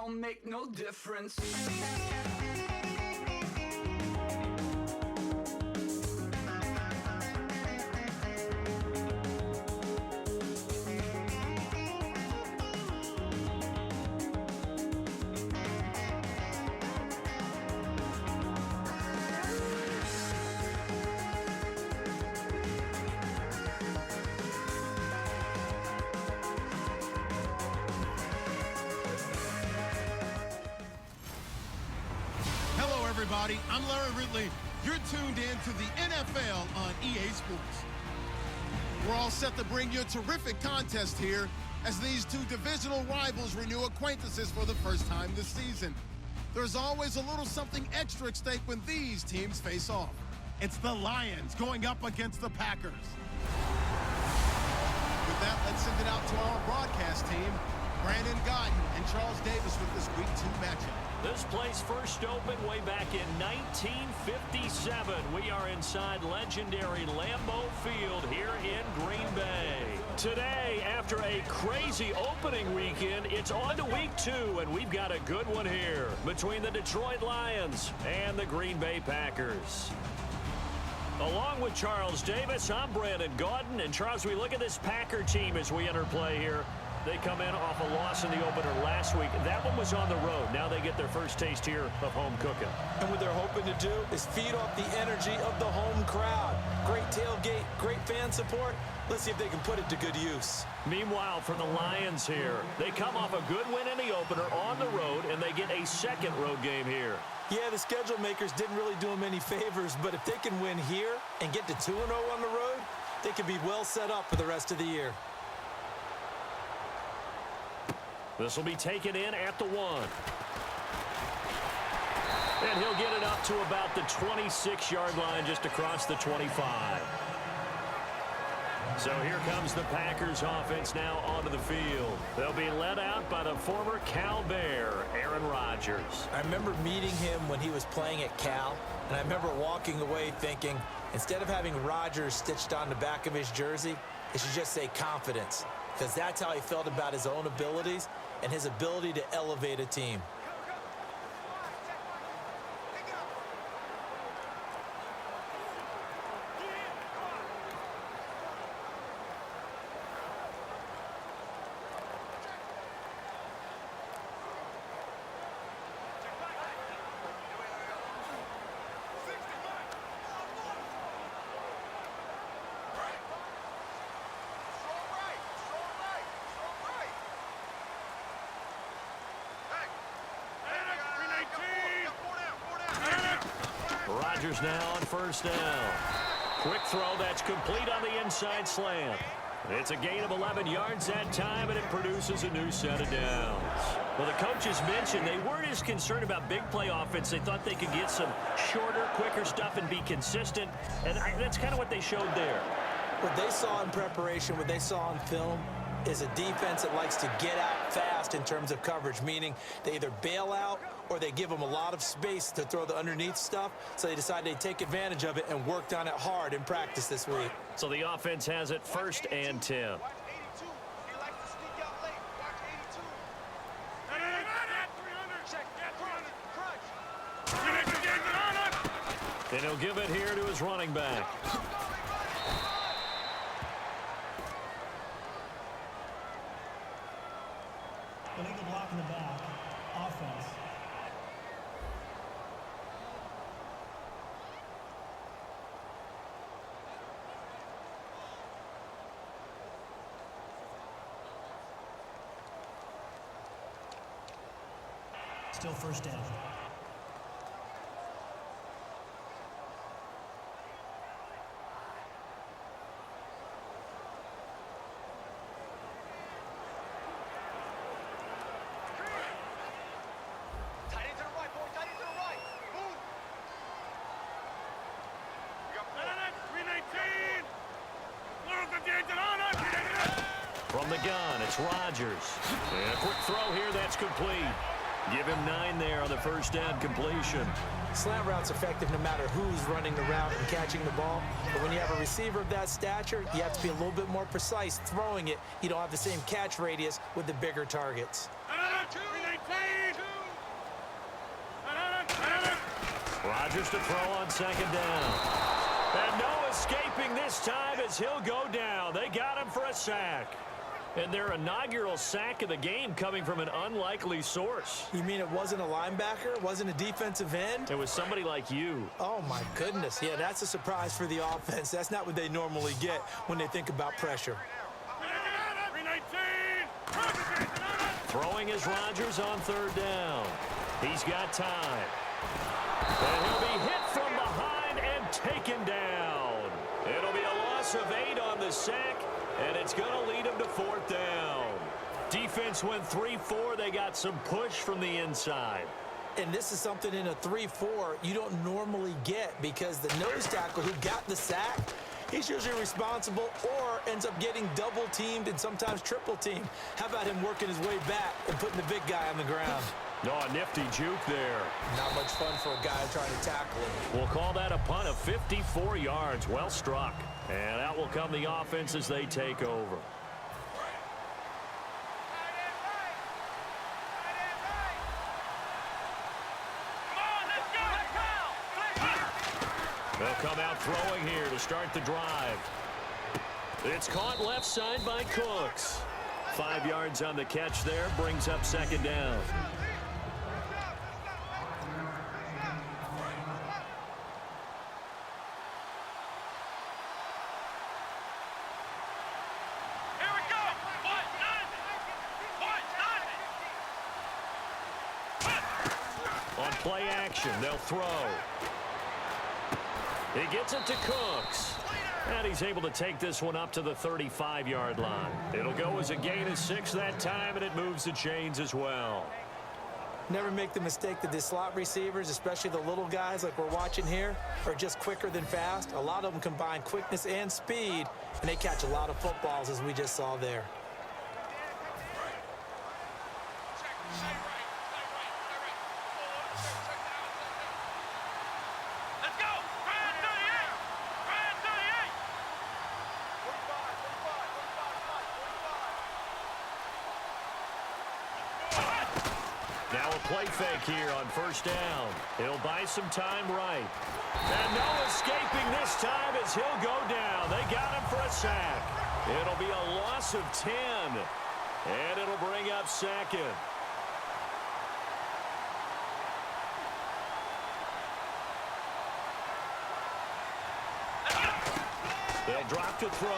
don't make no difference. Everybody, I'm Larry Ridley. You're tuned in to the NFL on EA Sports. We're all set to bring you a terrific contest here as these two divisional rivals renew acquaintances for the first time this season. There's always a little something extra at stake when these teams face off. It's the Lions going up against the Packers. With that, let's send it out to our broadcast team, Brandon Godden and Charles Davis with this Week 2 matchup. This place first opened way back in 1957. We are inside legendary Lambeau Field here in Green Bay. Today, after a crazy opening weekend, it's on to Week 2, and we've got a good one here between the Detroit Lions and the Green Bay Packers. Along with Charles Davis, I'm Brandon Gaudin. And Charles, we look at this Packer team as we enter play here. They come in off a loss in the opener last week. That one was on the road. Now they get their first taste here of home cooking. And what they're hoping to do is feed off the energy of the home crowd. Great tailgate, great fan support. Let's see if they can put it to good use. Meanwhile, for the Lions here, they come off a good win in the opener on the road, and they get a second road game here. Yeah, the schedule makers didn't really do them any favors, but if they can win here and get to 2-0 on the road, they can be well set up for the rest of the year. This will be taken in at the 1. And he'll get it up to about the 26-yard line, just across the 25. So here comes the Packers offense now onto the field. They'll be led out by the former Cal Bear, Aaron Rodgers. I remember meeting him when he was playing at Cal, and I remember walking away thinking, instead of having Rodgers stitched on the back of his jersey, it should just say confidence, because that's how he felt about his own abilities and his ability to elevate a team. Rodgers now on first down. Quick throw that's complete on the inside slant. It's a gain of 11 yards that time, and it produces a new set of downs. Well, the coaches mentioned they weren't as concerned about big play offense. They thought they could get some shorter, quicker stuff and be consistent, and that's kind of what they showed there. What they saw in preparation, what they saw on film, is a defense that likes to get out fast in terms of coverage, meaning they either bail out or they give them a lot of space to throw the underneath stuff, so they decided they'd take advantage of it and worked on it hard in practice this week. So the offense has it 1st and 10. And he'll give it here to his running back. Illegal block in the back. Offense. Still first down. From the gun, it's Rodgers. And a quick throw here, that's complete. Give him 9 there on the first down completion. Slant route's effective no matter who's running the route and catching the ball. But when you have a receiver of that stature, you have to be a little bit more precise throwing it. You don't have the same catch radius with the bigger targets. Rodgers to throw on second down. And no escaping this time as he'll go down. They got him for a sack. And their inaugural sack of the game coming from an unlikely source. You mean it wasn't a linebacker? It wasn't a defensive end? It was somebody like you. Oh, my goodness. Yeah, that's a surprise for the offense. That's not what they normally get when they think about pressure. Throwing is Rodgers on third down. He's got time. And he'll be hit from behind and taken down. It'll be a loss of 8 on the sack, and it's going to lead him to fourth down. Defense went 3-4. They got some push from the inside. And this is something in a 3-4 you don't normally get because the nose tackle who got the sack, he's usually responsible or ends up getting double-teamed and sometimes triple-teamed. How about him working his way back and putting the big guy on the ground? Oh, a nifty juke there. Not much fun for a guy trying to tackle him. We'll call that a punt of 54 yards. Well struck. And out will come the offense as they take over. They'll come out throwing here to start the drive. It's caught left side by Cooks. 5 yards on the catch there, brings up second down. On play action, they'll throw. He gets it to Cooks. And he's able to take this one up to the 35-yard line. It'll go as a gain of 6 that time, and it moves the chains as well. Never make the mistake that the slot receivers, especially the little guys like we're watching here, are just quicker than fast. A lot of them combine quickness and speed, and they catch a lot of footballs, as we just saw there. Now a play fake here on first down. He'll buy some time right. And no escaping this time as he'll go down. They got him for a sack. It'll be a loss of 10. And it'll bring up second. They'll drop to throw.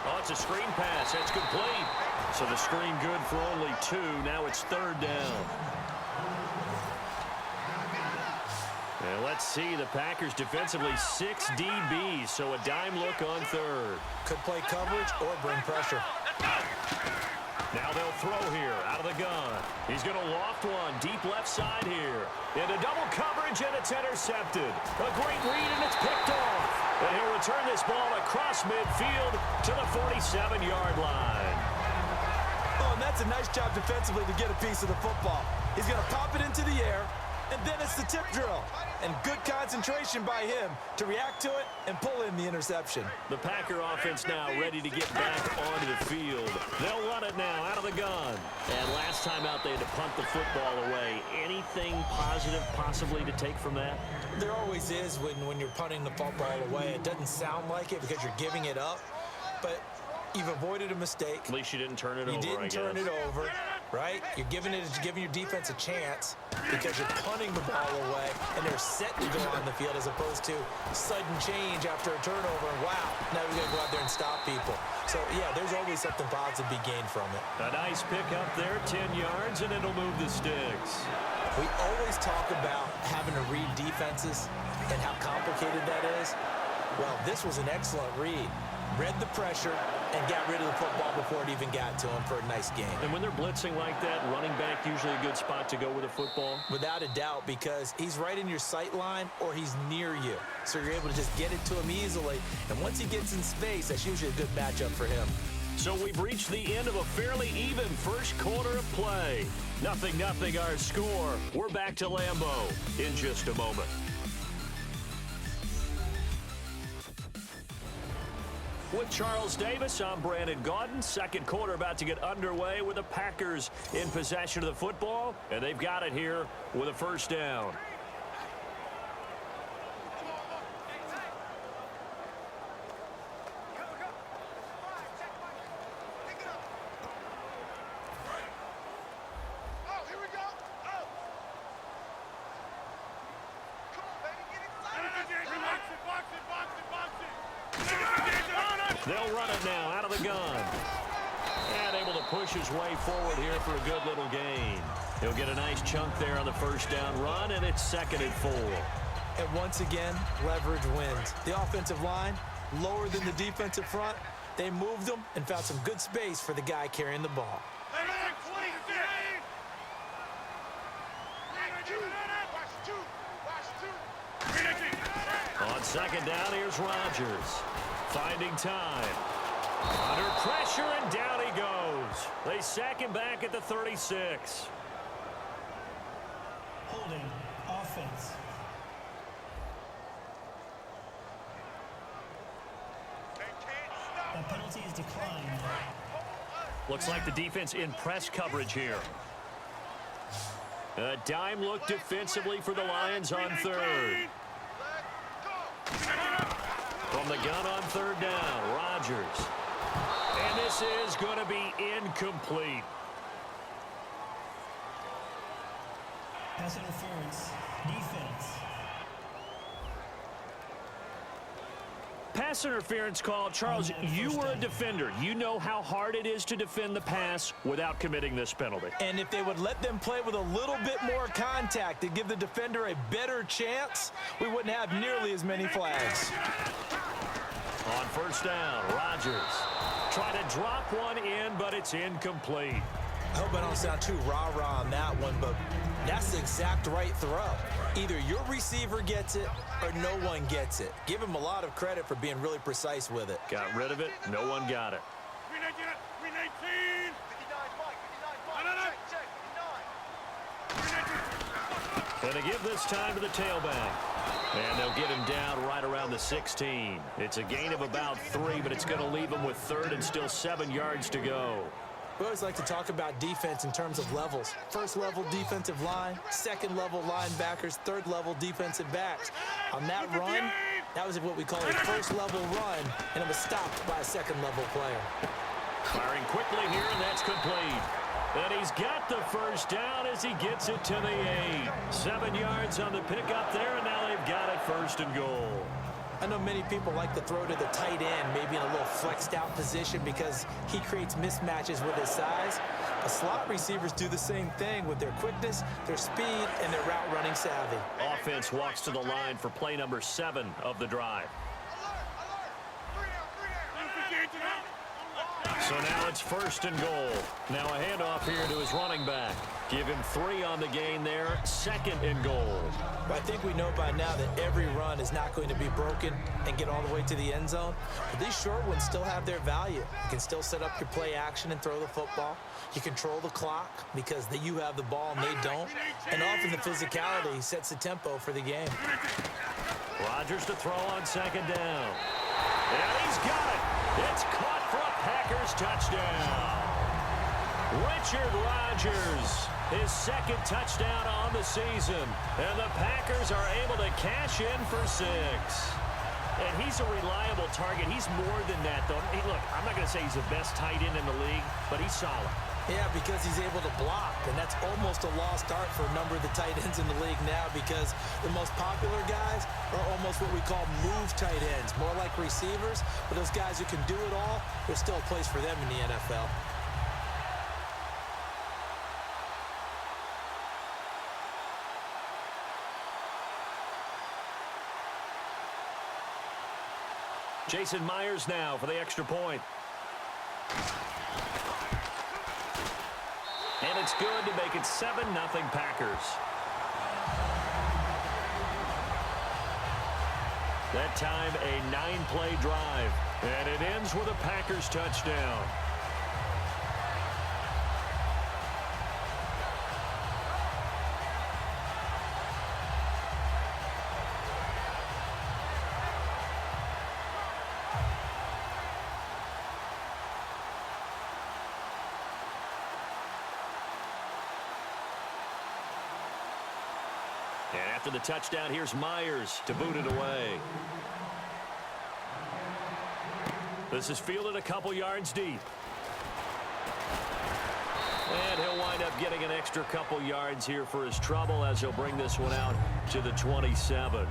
Oh, it's a screen pass. It's complete. So the screen good for only 2. Now it's third down. And let's see, the Packers defensively 6 DBs, so a dime look on third. Could play coverage or bring pressure. Now they'll throw here out of the gun. He's going to loft one deep left side here. Into double coverage, and it's intercepted. A great read, and it's picked off. And he'll return this ball across midfield to the 47-yard line. Oh, and that's a nice job defensively to get a piece of the football. He's going to pop it into the air, and then it's the tip drill. And good concentration by him to react to it and pull in the interception. The Packer offense now ready to get back onto the field. They'll run it now out of the gun. And last time out, they had to punt the football away. Anything positive possibly to take from that? There always is when you're punting the football away. It doesn't sound like it because you're giving it up, but you've avoided a mistake. At least you didn't turn it over, I guess. You didn't turn it over, right? You're giving your defense a chance because you're punting the ball away, and they're set to go on the field as opposed to sudden change after a turnover, and wow, now we got to go out there and stop people. So, yeah, there's always something positive to be gained from it. A nice pick up there, 10 yards, and it'll move the sticks. We always talk about having to read defenses and how complicated that is. Well, this was an excellent read. Read the pressure and got rid of the football before it even got to him for a nice game. And when they're blitzing like that, running back usually a good spot to go with a football? Without a doubt, because he's right in your sight line or he's near you. So you're able to just get it to him easily. And once he gets in space, that's usually a good matchup for him. So we've reached the end of a fairly even first quarter of play. 0-0 our score. We're back to Lambeau in just a moment. With Charles Davis, I'm Brandon Gaudin. Second quarter about to get underway with the Packers in possession of the football, and they've got it here with a first down. They'll run it now out of the gun. And able to push his way forward here for a good little gain. He'll get a nice chunk there on the first down run, and it's 2nd and 4. And once again, leverage wins. The offensive line, lower than the defensive front. They moved them and found some good space for the guy carrying the ball. On 2nd down, here's Rodgers. Finding time. Under pressure, and down he goes. They sack him back at the 36. Holding offense. The penalty is declined. Looks like the defense in press coverage here. A dime look defensively for the Lions on 3rd. From the gun on 3rd down, Rodgers. And this is going to be incomplete. Pass interference. Defense. Pass interference call. Charles, you were a defender. You know how hard it is to defend the pass without committing this penalty. And if they would let them play with a little bit more contact to give the defender a better chance, we wouldn't have nearly as many flags. On 1st down, Rodgers. Try to drop one in, but it's incomplete. I hope I don't sound too rah-rah on that one, but that's the exact right throw. Either your receiver gets it or no one gets it. Give him a lot of credit for being really precise with it. Got rid of it. No one got it. And to give this time to the tailback. And they'll get him down right around the 16. It's a gain of about 3, but it's going to leave him with 3rd and still 7 yards to go. We always like to talk about defense in terms of levels. 1st level defensive line, 2nd level linebackers, 3rd level defensive backs. On that run, that was what we call a 1st level run, and it was stopped by a 2nd level player. Firing quickly here, and that's complete. And he's got the first down as he gets it to the 8. 7 yards on the pickup there, and now they've got it 1st and goal. I know many people like to throw to the tight end, maybe in a little flexed out position because he creates mismatches with his size. But slot receivers do the same thing with their quickness, their speed, and their route running savvy. Offense walks to the line for play number 7 of the drive. So now it's 1st and goal. Now a handoff here to his running back. Give him 3 on the gain there. 2nd and goal. But I think we know by now that every run is not going to be broken and get all the way to the end zone. But these short ones still have their value. You can still set up your play action and throw the football. You control the clock because you have the ball and they don't. And often the physicality sets the tempo for the game. Rodgers to throw on 2nd down. And he's got it. It's caught for a Packers touchdown. Richard Rodgers, his 2nd touchdown on the season. And the Packers are able to cash in for 6. And he's a reliable target. He's more than that, though. Hey, look, I'm not going to say he's the best tight end in the league, but he's solid. Yeah, because he's able to block, and that's almost a lost art for a number of the tight ends in the league now because the most popular guys are almost what we call move tight ends, more like receivers. But those guys who can do it all, there's still a place for them in the NFL. Jason Myers now for the extra point. And it's good to make it 7-0 Packers. That time a 9-play drive. And it ends with a Packers touchdown. And after the touchdown, here's Myers to boot it away. This is fielded a couple yards deep. And he'll wind up getting an extra couple yards here for his trouble as he'll bring this one out to the 27.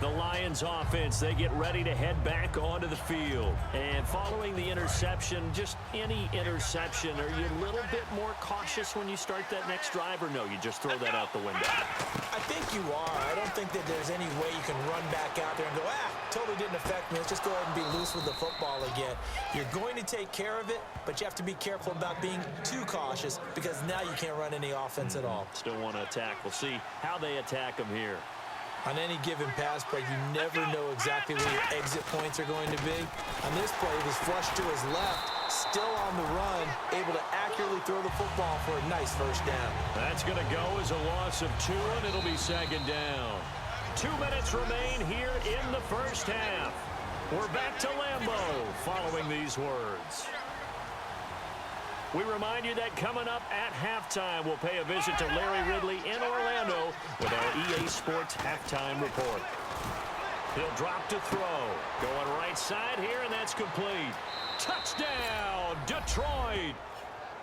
The Lions offense, they get ready to head back onto the field. And following the interception, just any interception, are you a little bit more cautious when you start that next drive, or no, you just throw that out the window? I think you are. I don't think that there's any way you can run back out there and go, totally didn't affect me. Let's just go ahead and be loose with the football again. You're going to take care of it, but you have to be careful about being too cautious because now you can't run any offense at all. Still want to attack. We'll see how they attack them here. On any given pass break, you never know exactly where your exit points are going to be. On this play, he was flushed to his left, still on the run, able to accurately throw the football for a nice first down. That's going to go as a loss of 2, and it'll be second down. 2 minutes remain here in the first half. We're back to Lambeau following these words. We remind you that coming up at halftime, we'll pay a visit to Larry Ridley in Orlando with our EA Sports Halftime Report. He'll drop to throw. Going right side here, and that's complete. Touchdown, Detroit.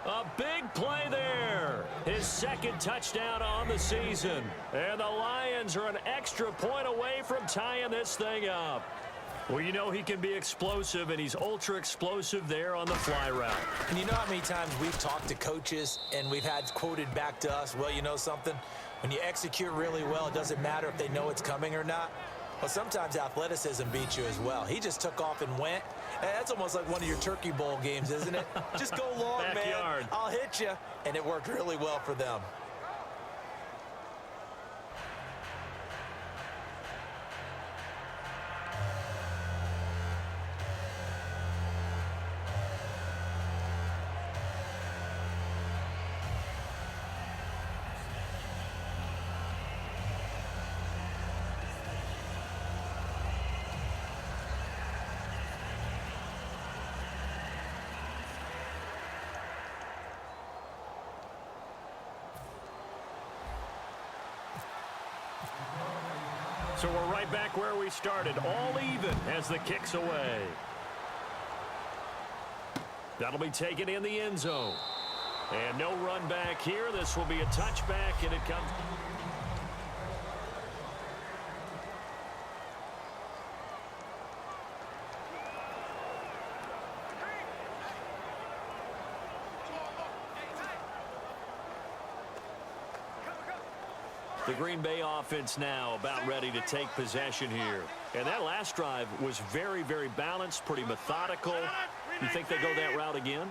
A big play there. His second touchdown on the season. And the Lions are an extra point away from tying this thing up. Well, you know he can be explosive, and he's ultra-explosive there on the fly route. And you know how many times we've talked to coaches and we've had quoted back to us, well, you know something? When you execute really well, it doesn't matter if they know it's coming or not. Well, sometimes athleticism beats you as well. He just took off and went. And that's almost like one of your Turkey Bowl games, isn't it? Just go long, Backyard. man. I'll hit you. And it worked really well for them. So we're right back where we started, all even as the kick's away. That'll be taken in the end zone. And no run back here. This will be a touchback, and it comes. The Green Bay offense now about ready to take possession here. And that last drive was very, very balanced, pretty methodical. You think they go that route again?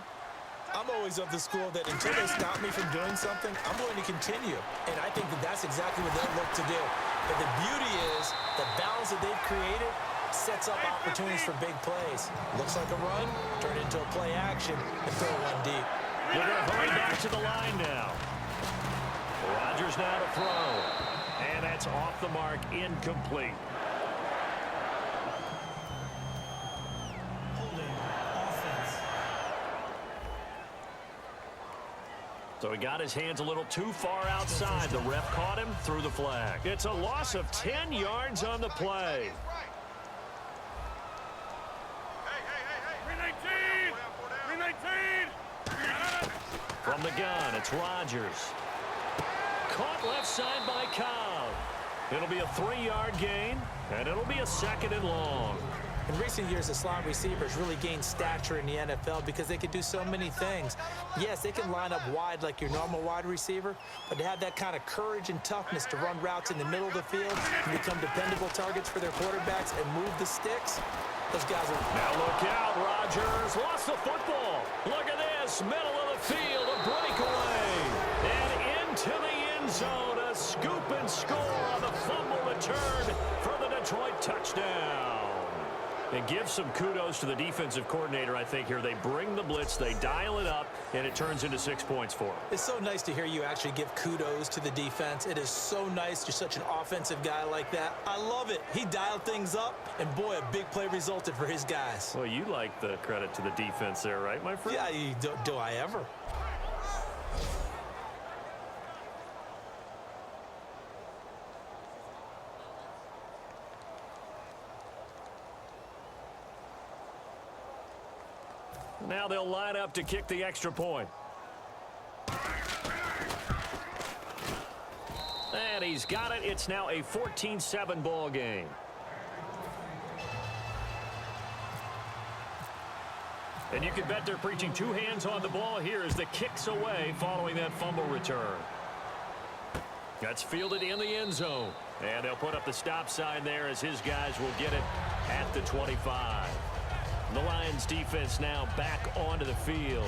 I'm always of the school that until they stop me from doing something, I'm going to continue. And I think that that's exactly what they'll look to do. But the beauty is the balance that they've created sets up opportunities for big plays. Looks like a run, turn it into a play action, and throw one deep. We're going to hurry back to the line now. Rodgers now to throw. And that's off the mark, incomplete. Holding offense. So he got his hands a little too far outside. The ref caught him, threw the flag. It's a loss of 10 yards on the play. From the gun, it's Rodgers. Caught left side by Cobb. It'll be a 3-yard gain, and it'll be a 2nd and long. In recent years, the slot receivers really gained stature in the NFL because they can do so many things. Yes, they can line up wide like your normal wide receiver, but to have that kind of courage and toughness to run routes in the middle of the field and become dependable targets for their quarterbacks and move the sticks, those guys are... Now look out, Rodgers lost the football. Look at this, middle of the field, a breakaway. And into the end zone, a scoop and score on the fumble return for the Detroit touchdown. And give some kudos to the defensive coordinator, I think, here. They bring the blitz, they dial it up, and it turns into 6 points for them. It's so nice to hear you actually give kudos to the defense. It is so nice. You're such an offensive guy like that. I love it. He dialed things up, and boy, a big play resulted for his guys. Well, you like the credit to the defense there, right, my friend? Yeah, do I ever? Now they'll line up to kick the extra point. And he's got it. It's now a 14-7 ball game. And you can bet they're preaching two hands on the ball here as the kick's away following that fumble return. That's fielded in the end zone. And they'll put up the stop sign there as his guys will get it at the 25. The Lions defense now back onto the field.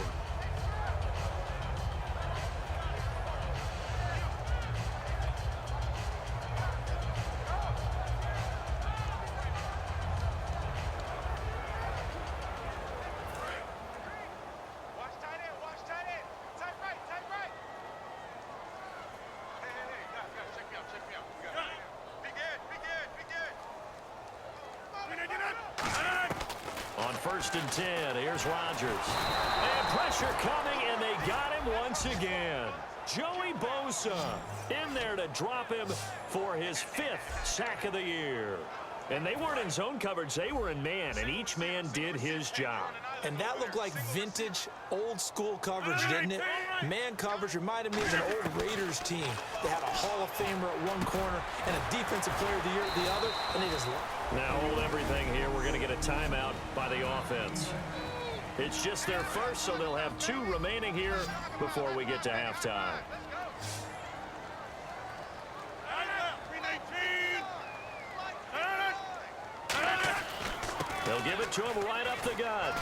On 1st and 10, here's Rodgers. And pressure coming, and they got him once again. Joey Bosa in there to drop him for his 5th sack of the year. And they weren't in zone coverage, they were in man, and each man did his job. And that looked like vintage, old-school coverage, didn't it? Man coverage reminded me of an old Raiders team. They had a Hall of Famer at one corner and a Defensive Player of the Year at the other, and they just... Now hold everything here. We're going to get a timeout by the offense. It's just their first, so they'll have 2 remaining here before we get to halftime. They'll give it to him right up the gut.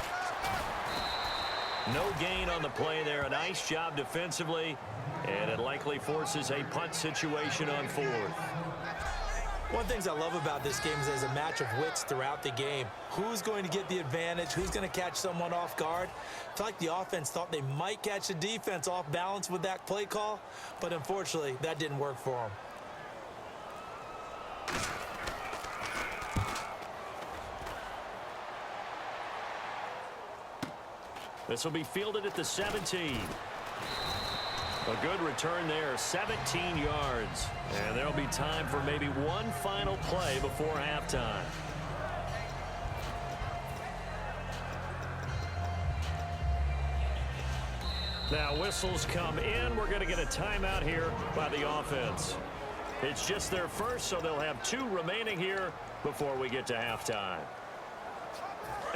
No gain on the play there. A nice job defensively, and it likely forces a punt situation on 4th. One of the things I love about this game is there's a match of wits throughout the game. Who's going to get the advantage? Who's going to catch someone off guard? I feel like the offense thought they might catch the defense off balance with that play call, but unfortunately, that didn't work for them. This will be fielded at the 17. A good return there, 17 yards. And there'll be time for maybe one final play before halftime. Now whistles come in. We're going to get a timeout here by the offense. It's just their first, so they'll have 2 remaining here before we get to halftime.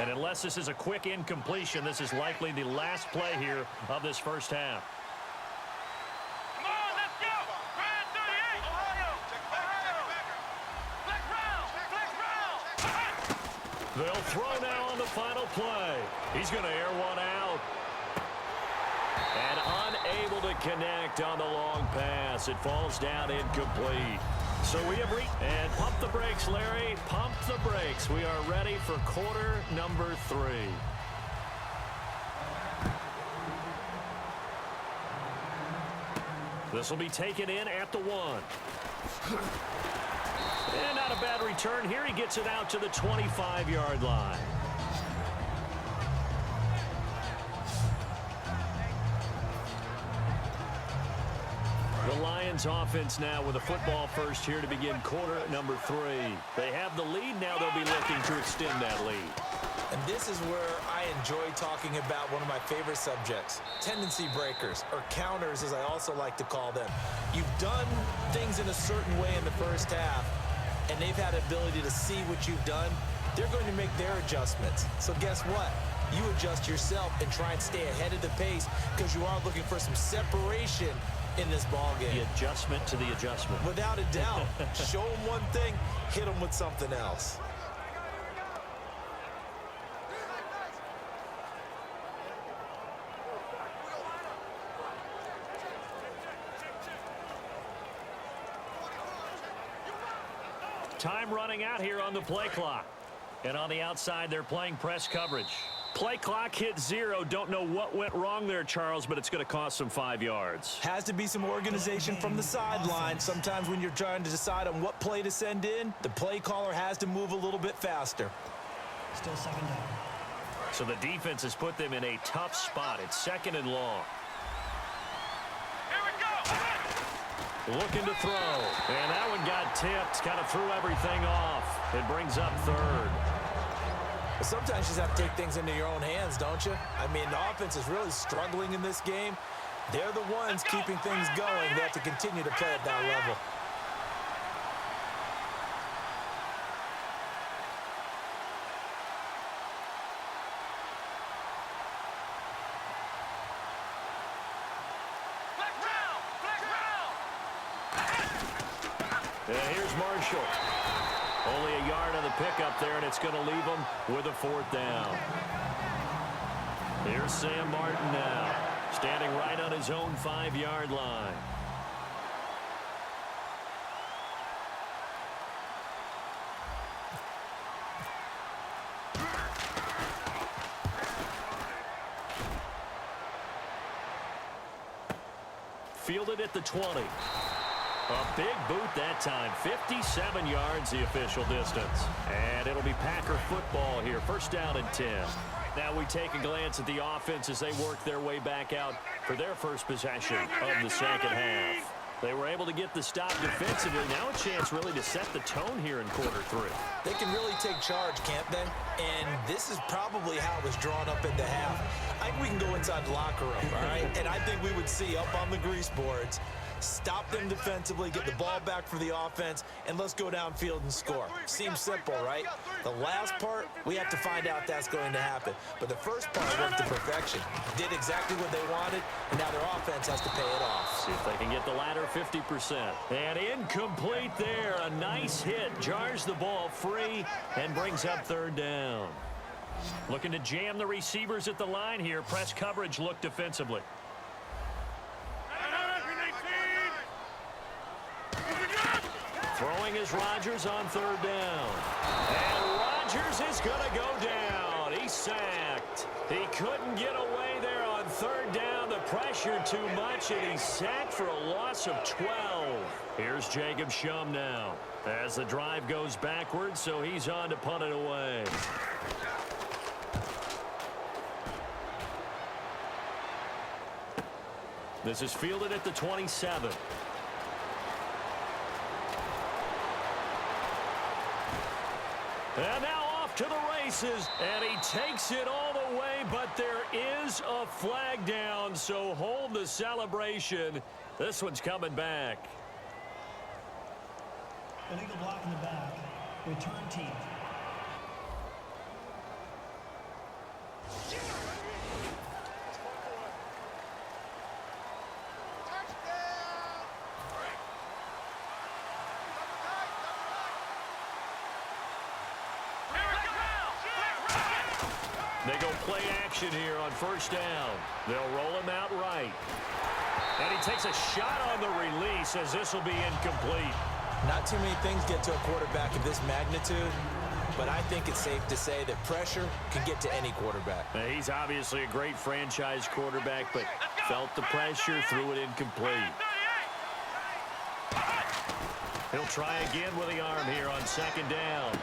And unless this is a quick incompletion, this is likely the last play here of this first half. Come on, let's go! Grand 38! Ohio! Flex round! They'll throw now on the final play. He's going to air one out. And unable to connect on the long pass. It falls down incomplete. So we have and pump the brakes, Larry. Pump the brakes. We are ready for quarter number 3. This will be taken in at the 1. And not a bad return here. He gets it out to the 25-yard line. The Lions offense now with a football first here to begin quarter number 3. They have the lead. Now they'll be looking to extend that lead. And this is where I enjoy talking about one of my favorite subjects, tendency breakers, or counters as I also like to call them. You've done things in a certain way in the first half, and they've had the ability to see what you've done. They're going to make their adjustments. So guess what? You adjust yourself and try and stay ahead of the pace because you are looking for some separation in this ball game. The adjustment to the adjustment. Without a doubt. Show them one thing, hit them with something else. Time running out here on the play clock. And on the outside, they're playing press coverage. Play clock hit 0. Don't know what went wrong there, Charles, but it's going to cost them 5 yards. Has to be some organization from the sideline. Sometimes when you're trying to decide on what play to send in, the play caller has to move a little bit faster. Still 2nd down. So the defense has put them in a tough spot. It's 2nd and long. Here we go! Looking to throw. And that one got tipped. Kind of threw everything off. It brings up 3rd. Sometimes you just have to take things into your own hands, don't you? I mean, the offense is really struggling in this game. They're the ones keeping things going. They have to continue to play at that level. And here's Marshall. Only a yard on the pickup there, and it's going to leave them with a 4th down. Here's Sam Martin now, standing right on his own 5-yard line. Fielded at the 20. A big boot that time. 57 yards the official distance. And it'll be Packer football here. 1st down and 10. Now we take a glance at the offense as they work their way back out for their first possession of the second half. They were able to get the stop defensively. Now a chance really to set the tone here in quarter 3. They can really take charge, can't they? And this is probably how it was drawn up in the half. I think we can go inside the locker room, all right? And I think we would see up on the grease boards, stop them defensively, get the ball back for the offense, and let's go downfield and score. Seems simple, right? The last part, we have to find out if that's going to happen. But the first part worked to perfection. Did exactly what they wanted, and now their offense has to pay it off. See if they can get the latter 50%. And incomplete there. A nice hit. Jars the ball free and brings up 3rd down. Looking to jam the receivers at the line here. Press coverage look defensively. Throwing is Rodgers on 3rd down. And Rodgers is going to go down. He's sacked. He couldn't get away there on 3rd down. The pressure too much, and he's sacked for a loss of 12. Here's Jacob Shum now as the drive goes backwards, so he's on to punt it away. This is fielded at the 27. And now off to the races, and he takes it all the way, but there is a flag down, so hold the celebration. This one's coming back. Illegal block in the back. Return team. They go play action here on 1st down. They'll roll him out right. And he takes a shot on the release as this will be incomplete. Not too many things get to a quarterback of this magnitude, but I think it's safe to say that pressure can get to any quarterback. Now, he's obviously a great franchise quarterback, but felt the pressure, threw it incomplete. He'll try again with the arm here on 2nd down.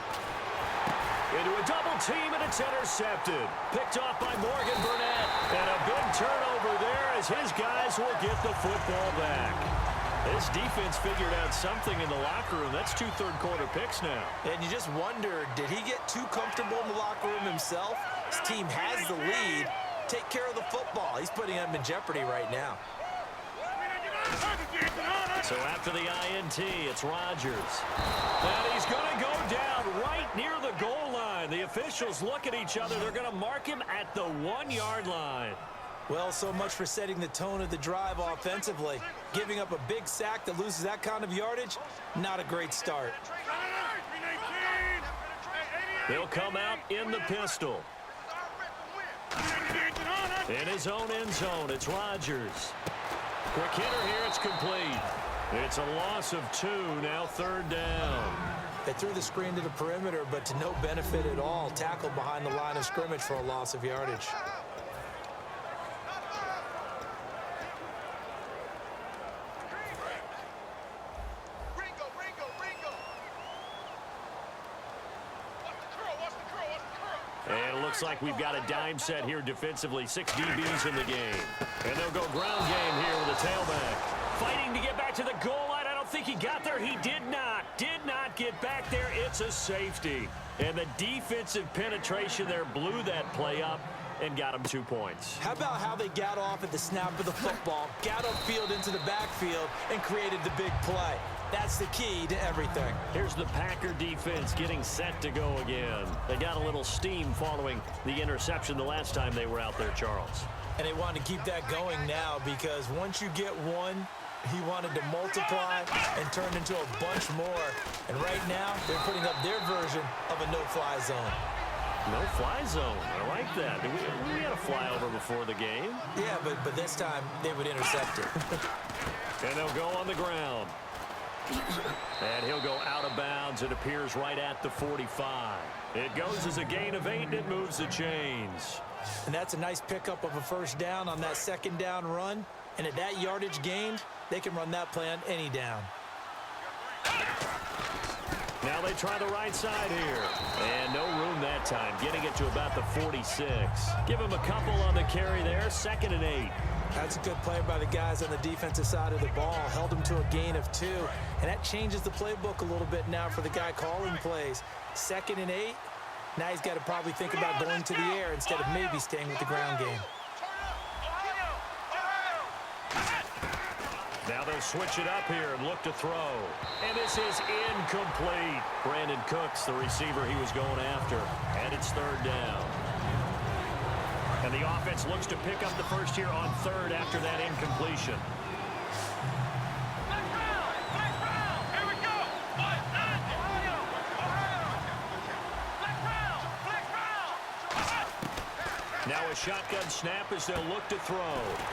Into a double team, and it's intercepted. Picked off by Morgan Burnett. And a big turnover there as his guys will get the football back. This defense figured out something in the locker room. That's 2 third-quarter picks now. And you just wonder, did he get too comfortable in the locker room himself? His team has the lead. Take care of the football. He's putting them in jeopardy right now. So after the INT, it's Rodgers. And he's going to go down right near the goal line. The officials look at each other. They're going to mark him at the 1-yard line. Well, so much for setting the tone of the drive offensively. Giving up a big sack that loses that kind of yardage, not a great start. They'll come out in the pistol. In his own end zone, it's Rodgers. Quick hitter here, it's complete. It's a loss of 2, now 3rd down. They threw the screen to the perimeter, but to no benefit at all. Tackled behind the line of scrimmage for a loss of yardage. And it looks like we've got a dime set here defensively. 6 DBs in the game. And they'll go ground game here with a tailback. Fighting to get back to the goal line. I don't think he got there. He did not. Did not get back there. It's a safety. And the defensive penetration there blew that play up and got him 2 points. How about how they got off at the snap of the football, got upfield into the backfield, and created the big play? That's the key to everything. Here's the Packer defense getting set to go again. They got a little steam following the interception the last time they were out there, Charles. And they want to keep that going now because once you get one, He wanted to multiply and turn into a bunch more. And right now, they're putting up their version of a no-fly zone. No-fly zone. I like that. We had a flyover before the game. Yeah, but this time they would intercept it. And they'll go on the ground. And he'll go out of bounds. It appears right at the 45. It goes as a gain of 8, and it moves the chains. And that's a nice pickup of a first down on that second down run. And at that yardage gained, they can run that play on any down. Now they try the right side here. And no room that time, getting it to about the 46. Give him a couple on the carry there, 2nd and 8. That's a good play by the guys on the defensive side of the ball. Held him to a gain of 2. And that changes the playbook a little bit now for the guy calling plays. 2nd and 8. Now he's got to probably think about going to the air instead of maybe staying with the ground game. Now they'll switch it up here and look to throw. And this is incomplete. Brandon Cooks, the receiver he was going after. And it's 3rd down. And the offense looks to pick up the first here on 3rd after that incompletion. Now a shotgun snap as they'll look to throw.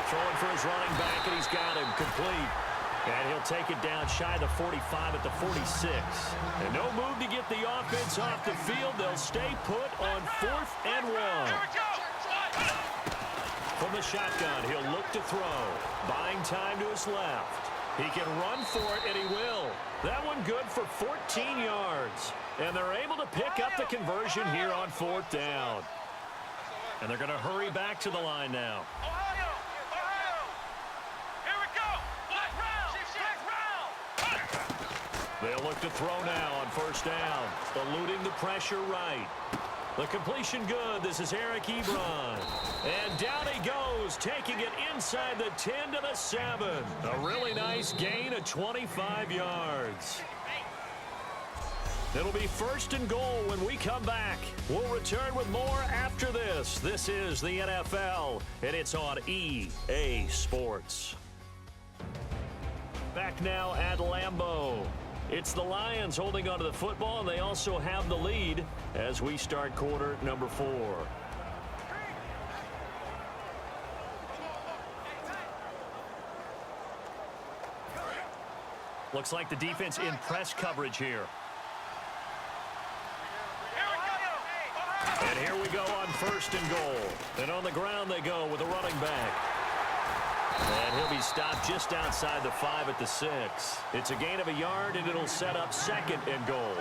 Throwing for his running back, and he's got him complete. And he'll take it down shy of the 45 at the 46. And no move to get the offense off the field. They'll stay put on 4th and 1. From the shotgun, he'll look to throw. Buying time to his left. He can run for it, and he will. That one good for 14 yards. And they're able to pick up the conversion here on 4th down. And they're going to hurry back to the line now. Here we go. Black round. They'll look to throw now on 1st down. Eluding the pressure right. The completion good. This is Eric Ebron. And down he goes, taking it inside the 10 to the 7. A really nice gain of 25 yards. It'll be 1st and goal when we come back. We'll return with more after this. This is the NFL, and it's on EA Sports. Back now at Lambeau. It's the Lions holding onto the football, and they also have the lead as we start quarter number 4. Looks like the defense in press coverage here. And here we go on 1st and goal. And on the ground they go with a running back. And he'll be stopped just outside the 5 at the 6. It's a gain of a yard, and it'll set up 2nd and goal.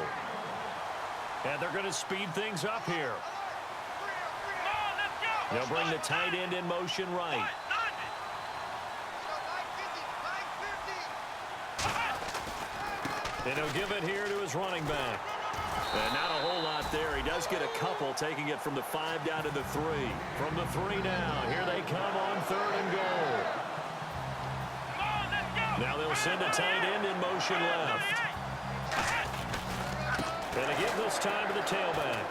And they're going to speed things up here. They'll bring the tight end in motion right. And he'll give it here to his running back. And not a whole lot there. He does get a couple, taking it from the 5 down to the 3. From the 3 now. Here they come on 3rd and goal. Now they'll send a tight end in motion left. And again this time to the tailback.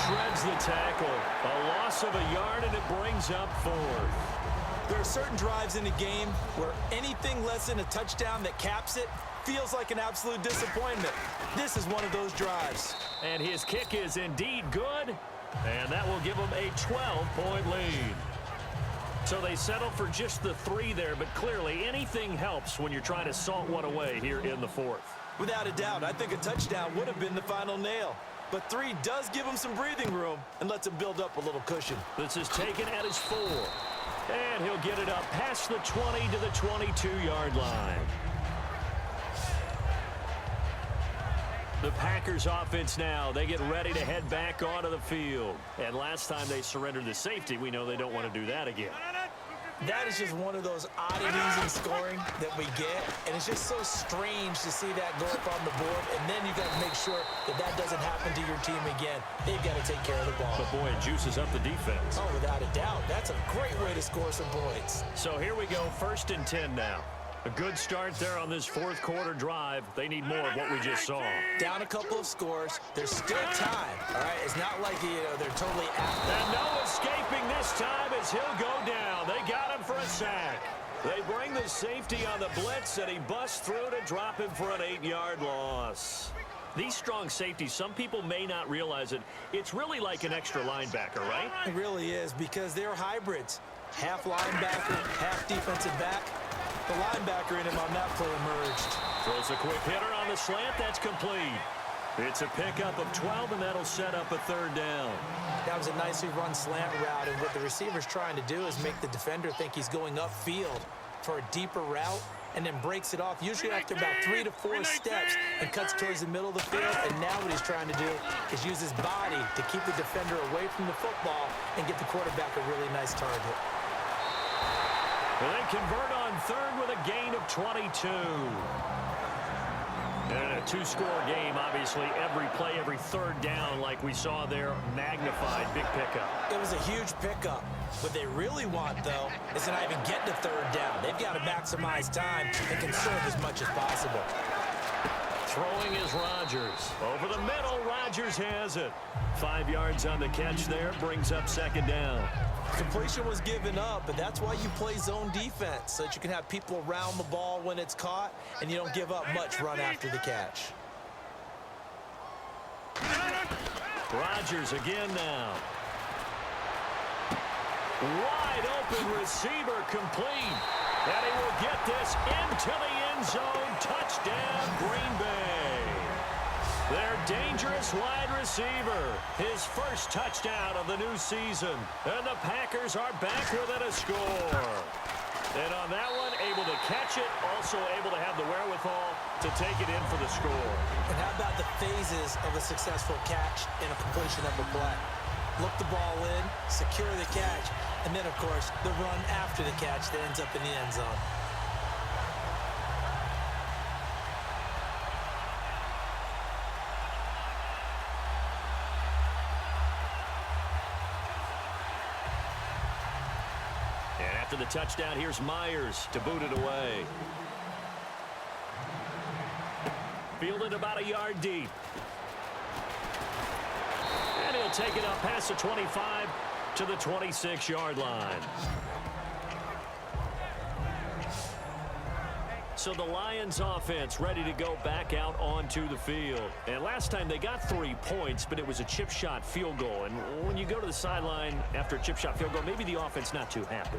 Shreds the tackle. A loss of a yard, and it brings up 4th. There are certain drives in the game where anything less than a touchdown that caps it feels like an absolute disappointment. This is one of those drives. And his kick is indeed good, and that will give him a 12-point lead. So they settle for just the 3 there, but clearly anything helps when you're trying to salt one away here in the 4th. Without a doubt, I think a touchdown would have been the final nail. But 3 does give him some breathing room and lets him build up a little cushion. This is taken at his 4. And he'll get it up past the 20 to the 22-yard line. The Packers offense now, they get ready to head back onto the field. And last time they surrendered the safety, we know they don't want to do that again. That is just one of those oddities in scoring that we get. And it's just so strange to see that go up on the board. And then you got to make sure that that doesn't happen to your team again. They've got to take care of the ball. But boy, it juices up the defense. Oh, without a doubt. That's a great way to score some points. So here we go, 1st and 10 now. A good start there on this 4th quarter drive. They need more of what we just saw. Down a couple of scores. There's still time. All right, it's not like they're totally out. And no escaping this time as he'll go down. They got him for a sack. They bring the safety on the blitz, and he busts through to drop him for an 8-yard loss. These strong safeties, some people may not realize it. It's really like an extra linebacker, right? It really is, because they're hybrids. Half linebacker, half defensive back. The linebacker in him on that play emerged. Throws a quick hitter on the slant. That's complete. It's a pickup of 12, and that'll set up a 3rd down. That was a nicely run slant route, and what the receiver's trying to do is make the defender think he's going upfield for a deeper route, and then breaks it off, usually after about 3 to 4 steps, and cuts towards the middle of the field. And now what he's trying to do is use his body to keep the defender away from the football and get the quarterback a really nice target. And they convert on 3rd with a gain of 22. And a 2-score game, obviously, every play, every 3rd down, like we saw there, magnified, big pickup. It was a huge pickup. What they really want, though, is to not even get to 3rd down. They've got to maximize time and conserve as much as possible. Throwing is Rodgers. Over the middle, Rodgers has it. 5 yards on the catch there, brings up 2nd down. Completion was given up, but that's why you play zone defense, so that you can have people around the ball when it's caught, and you don't give up much run after the catch. Rodgers again now. Wide open receiver complete. And he will get this into the end zone. Touchdown, Green Bay. Their dangerous wide receiver. His first touchdown of the new season. And the Packers are back within a score. And on that one, able to catch it. Also able to have the wherewithal to take it in for the score. And how about the phases of a successful catch and a completion of a play? Look the ball in, secure the catch, and then, of course, the run after the catch that ends up in the end zone. And after the touchdown, here's Myers to boot it away. Fielded about a yard deep. And he'll take it up past the 25 to the 26-yard line. So the Lions offense ready to go back out onto the field. And last time they got 3 points, but it was a chip shot field goal. And when you go to the sideline after a chip shot field goal, maybe the offense not too happy.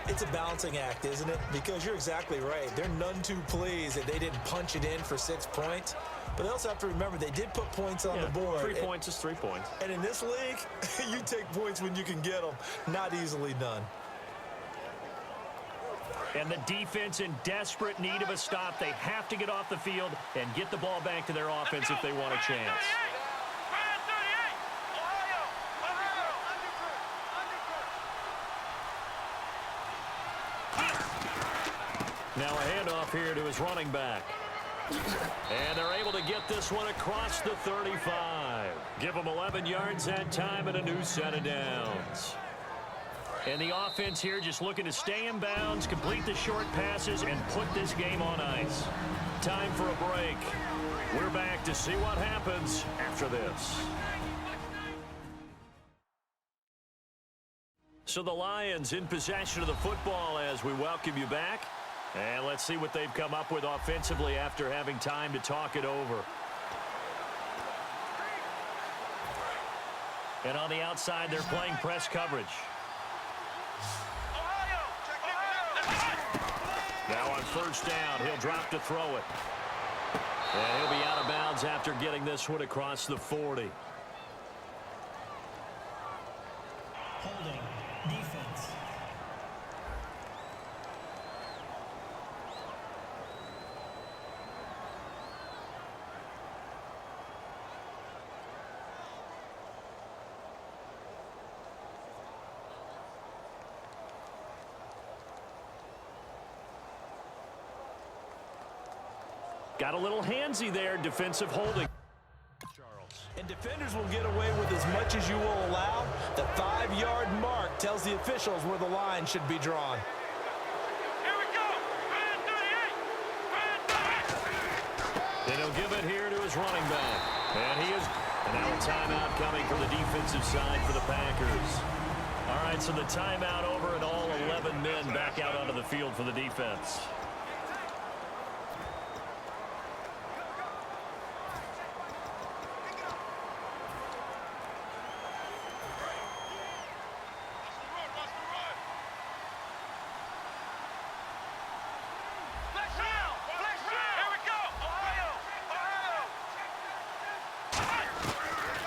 It's a balancing act, isn't it? Because you're exactly right. They're none too pleased that they didn't punch it in for 6 points. But they also have to remember they did put points on the board. 3 points is 3 points. And in this league, you take points when you can get them. Not easily done. And the defense in desperate need of a stop. They have to get off the field and get the ball back to their offense if they want a chance. Now a handoff here to his running back. And they're able to get this one across the 35. Give them 11 yards that time and a new set of downs. And the offense here just looking to stay in bounds, complete the short passes, and put this game on ice. Time for a break. We're back to see what happens after this. So the Lions in possession of the football as we welcome you back. And let's see what they've come up with offensively after having time to talk it over. And on the outside, they're playing press coverage. Now on first down, he'll drop to throw it. And he'll be out of bounds after getting this one across the 40. Holding. Defense. Got a little handsy there, defensive holding. And defenders will get away with as much as you will allow. The 5-yard mark tells the officials where the line should be drawn. Here we go. And he'll give it here to his running back. And he is. And now a timeout coming from the defensive side for the Packers. All right, so the timeout over, and all 11 men back out onto the field for the defense.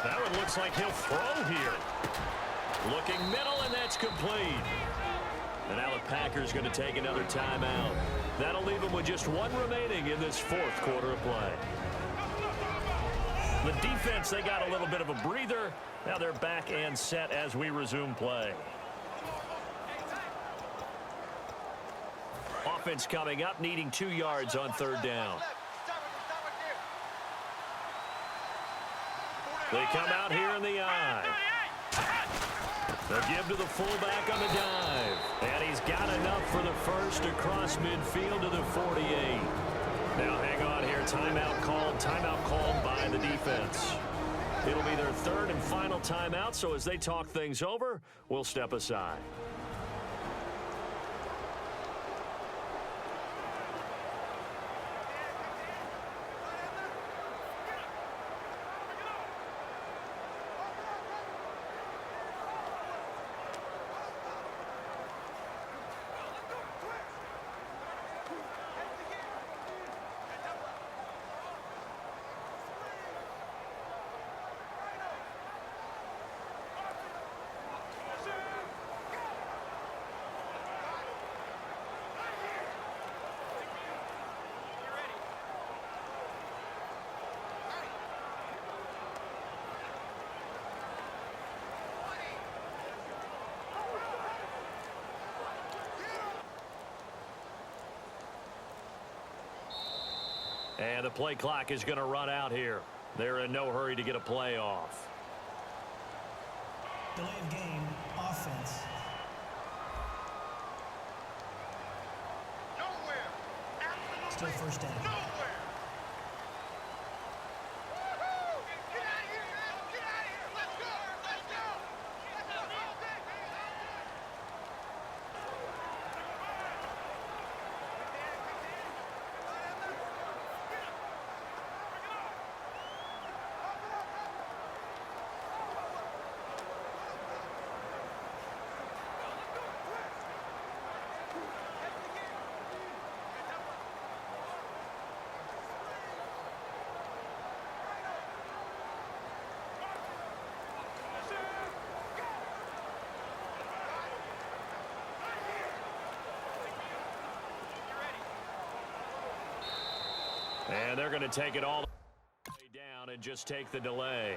That one looks like he'll throw here. Looking middle, and that's complete. And now the Packers going to take another timeout. That'll leave them with just one remaining in this fourth quarter of play. The defense, they got a little bit of a breather. Now they're back and set as we resume play. Offense coming up, needing 2 yards on third down. They come out here in the eye. They'll give to the fullback on the dive. And he's got enough for the first across midfield to the 48. Now hang on here. Timeout called by the defense. It'll be their third and final timeout, so as they talk things over, we'll step aside. And the play clock is going to run out here. They're in no hurry to get a play off. Delay of game, offense. Nowhere. Still first down. Nowhere. Get out of here, man. Get out of here. Let's go. Let's go. And they're going to take it all the way down and just take the delay.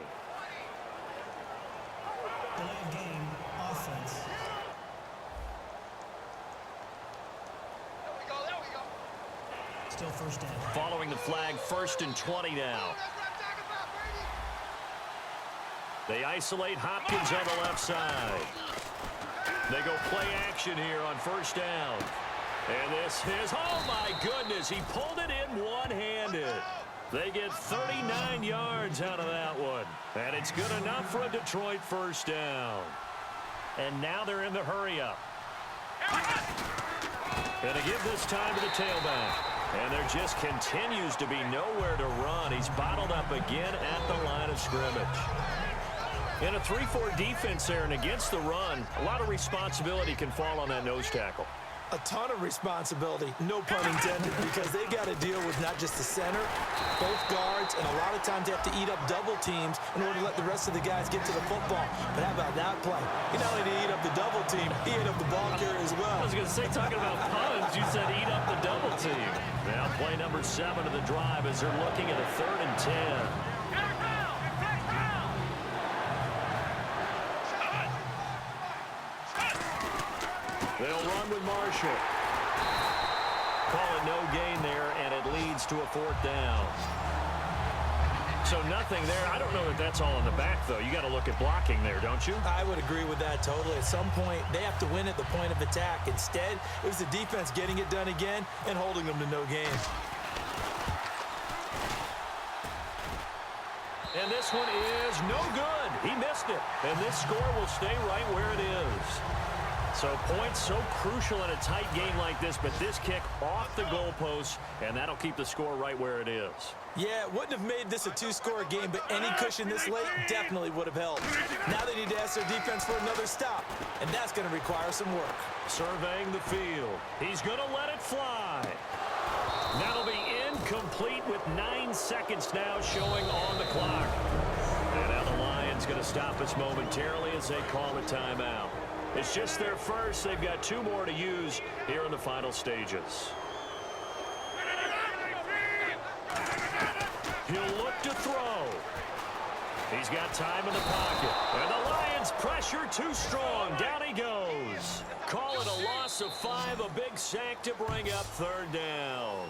Delay of game, offense. There we go. Still first down. Following the flag, 1st and 20 now. That's what I'm talking about, Brady. They isolate Hopkins on the left side. They go play action here on 1st down. And this is, oh my goodness, he pulled it in one-handed. They get 39 yards out of that one. And it's good enough for a Detroit 1st down. And now they're in the hurry-up. Going to give this time to the tailback. And there just continues to be nowhere to run. He's bottled up again at the line of scrimmage. In a 3-4 defense there and against the run, a lot of responsibility can fall on that nose tackle. A ton of responsibility, no pun intended, because they got to deal with not just the center, both guards, and a lot of times they have to eat up double teams in order to let the rest of the guys get to the football. But how about that play? He not only did he eat up the double team, he ate up the ball carrier as well. I was going to say, talking about puns, you said eat up the double team. Now play number 7 of the drive as they're looking at a 3rd and 10. They'll run with Marshall. Call it no gain there, and it leads to a 4th down. So nothing there. I don't know that that's all in the back, though. You got to look at blocking there, don't you? I would agree with that totally. At some point, they have to win at the point of attack. Instead, it was the defense getting it done again and holding them to no gain. And this one is no good. He missed it. And this score will stay right where it is. So points so crucial in a tight game like this, but this kick off the goalpost, and that'll keep the score right where it is. Yeah, it wouldn't have made this a two-score game, but any cushion this late definitely would have helped. Now they need to ask their defense for another stop, and that's going to require some work. Surveying the field. He's going to let it fly. That'll be incomplete with 9 seconds now showing on the clock. And now the Lions going to stop us momentarily as they call a timeout. It's just their first. They've got 2 more to use here in the final stages. He'll look to throw. He's got time in the pocket. And the Lions pressure too strong. Down he goes. Call it a loss of 5, a big sack to bring up 3rd down.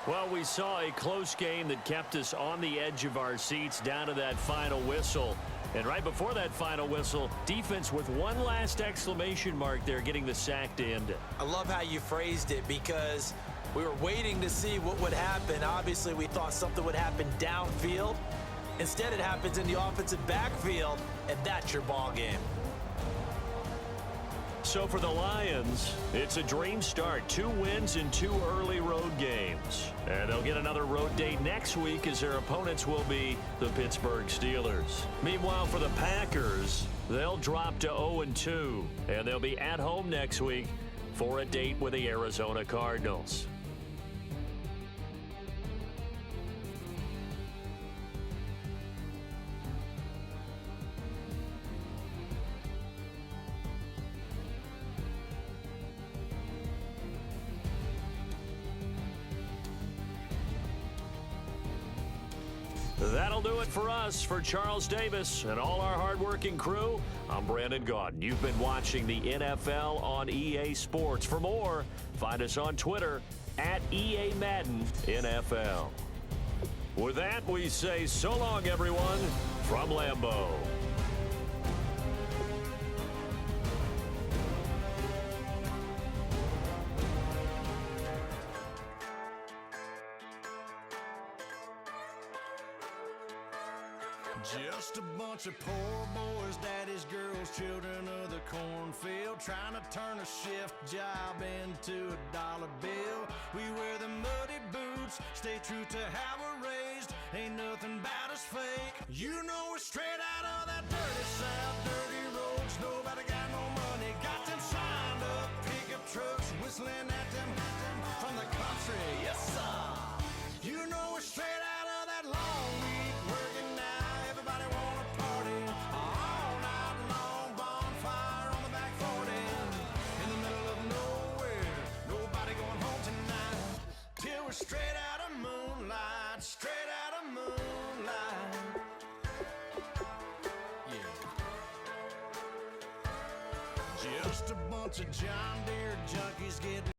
Well, we saw a close game that kept us on the edge of our seats down to that final whistle. And right before that final whistle, defense with one last exclamation mark there, getting the sack to end it. I love how you phrased it because we were waiting to see what would happen. Obviously, we thought something would happen downfield. Instead, it happens in the offensive backfield, and that's your ball game. So for the Lions, it's a dream start. 2 wins in 2 early road games. And they'll get another road day next week as their opponents will be the Pittsburgh Steelers. Meanwhile, for the Packers, they'll drop to 0-2. And they'll be at home next week for a date with the Arizona Cardinals. That'll do it for us. For Charles Davis and all our hardworking crew, I'm Brandon Gaudin. You've been watching the NFL on EA Sports. For more, find us on Twitter at EA Madden NFL. With that, we say so long, everyone, from Lambeau. Just a bunch of poor boys, daddies, girls, children of the cornfield, trying to turn a shift job into a dollar bill. We wear the muddy boots, stay true to how we're raised. Ain't nothing about us fake. You know we're straight out of that dirty south, dirty roads. Nobody got no money, got them signed up pickup trucks, whistling at them from the country. Yes, sir. You know we're straight out of that long week working now. Everybody wanna party all night long, bonfire on the back 40 in the middle of nowhere. Nobody going home tonight till we're straight out of moonlight, straight out of moonlight. Yeah. Just a bunch of John Deere junkies getting